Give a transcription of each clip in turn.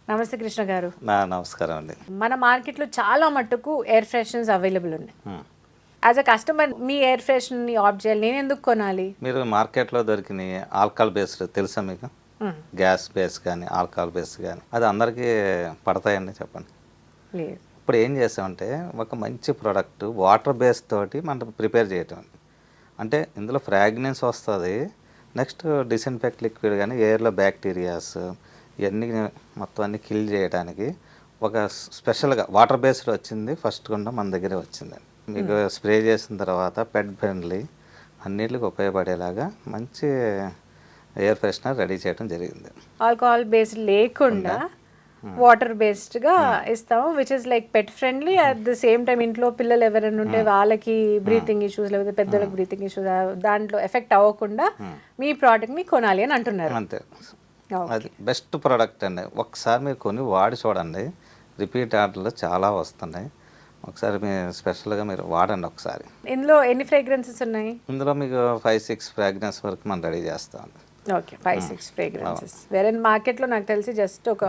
నమస్తే కృష్ణ గారు. నమస్కారం అండి. మన మార్కెట్లో చాలా మట్టుకు ఎయిర్ ఫ్రెషనర్స్ అవైలబుల్ ఉన్నాయి. యాజ్ అ కస్టమర్ మీ ఎయిర్ ఫ్రెషనర్ని ఆప్ట్ చేయాలి, నేను ఎందుకు కొనాలి? మీరు మార్కెట్లో దొరికిన ఆల్కహాల్ బేస్డ్ తెలుసా మీకు? గ్యాస్ బేస్ కానీ ఆల్కహాల్ బేస్ కానీ అది అందరికీ పడతాయండి చెప్పండి. లేదు. ఇప్పుడు ఏం చేస్తామంటే ఒక మంచి ప్రోడక్ట్ వాటర్ బేస్ తోటి మనం ప్రిపేర్ చేయటం. అంటే ఇందులో ఫ్రాగ్రెన్స్ వస్తుంది, నెక్స్ట్ డిస్ఇన్ఫెక్ట్ లిక్విడ్ కానీ ఎయిర్లో బ్యాక్టీరియాస్ ఇవన్నీ మొత్తం అన్ని కిల్ చేయడానికి ఒక స్పెషల్గా వాటర్ బేస్డ్ వచ్చింది. ఫస్ట్ కూడా మన దగ్గరే వచ్చిందండి. మీకు స్ప్రే చేసిన తర్వాత పెట్ ఫ్రెండ్లీ అన్నిటికి ఉపయోగపడేలాగా మంచి ఎయిర్ ఫ్రెషనర్ రెడీ చేయడం జరిగింది. ఆల్కహాల్ బేస్డ్ లేకుండా వాటర్ బేస్డ్గా ఇస్తాము, which is like pet friendly. At the same time ఇంట్లో పిల్లలు ఎవరైనా ఉంటే వాళ్ళకి బ్రీతింగ్ ఇష్యూస్ లేకపోతే పెద్దలకు బ్రీతింగ్ ఇష్యూస్ దాంట్లో ఎఫెక్ట్ అవ్వకుండా మీ ప్రోడక్ట్ని కొనాలి అని అంటున్నారు. అంతే, అది బెస్ట్ ప్రోడక్ట్ అండి. ఒకసారి మీరు కొని వాడి చూడండి, రిపీట్ ఆర్డర్లు చాలా వస్తున్నాయి. ఒకసారి మీరు స్పెషల్గా మీరు వాడండి ఒకసారి. ఇందులో ఎన్ని ఫ్రేగ్రెన్సెస్ ఉన్నాయి? ఇందులో మీకు 5-6 ఫ్రాగ్రెన్స్ వరకు మనం రెడీ చేస్తాం. Okay, 5-6 fragrances. వేరే మార్కెట్లో నాకు తెలిసి జస్ట్ ఒక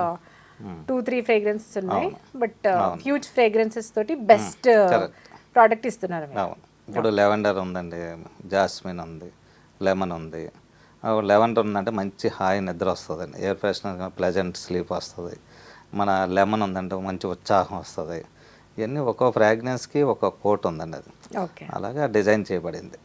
2-3 ఫ్రేగ్రెన్సెస్ ఉన్నాయి, బట్ హ్యూజ్ ఫ్రేగ్రెన్సెస్ తోటి బెస్ట్ ప్రోడక్ట్ ఇస్తున్నారు. ఇప్పుడు లెవెండర్ ఉందండి, జాస్మిన్ ఉంది, లెమన్ ఉంది. లెవెండర్ ఉందంటే మంచి హాయి నిద్ర వస్తుందండి, ఎయిర్ ఫ్రెషనర్ ప్లెజెంట్ స్లీప్ వస్తుంది. మన లెమన్ ఉందంటే మంచి ఉత్సాహం వస్తుంది. ఇవన్నీ ఒక్కో ఫ్రాగ్రెన్స్కి ఒక్కో కోట్ ఉందండి, అది అలాగా డిజైన్ చేయబడింది.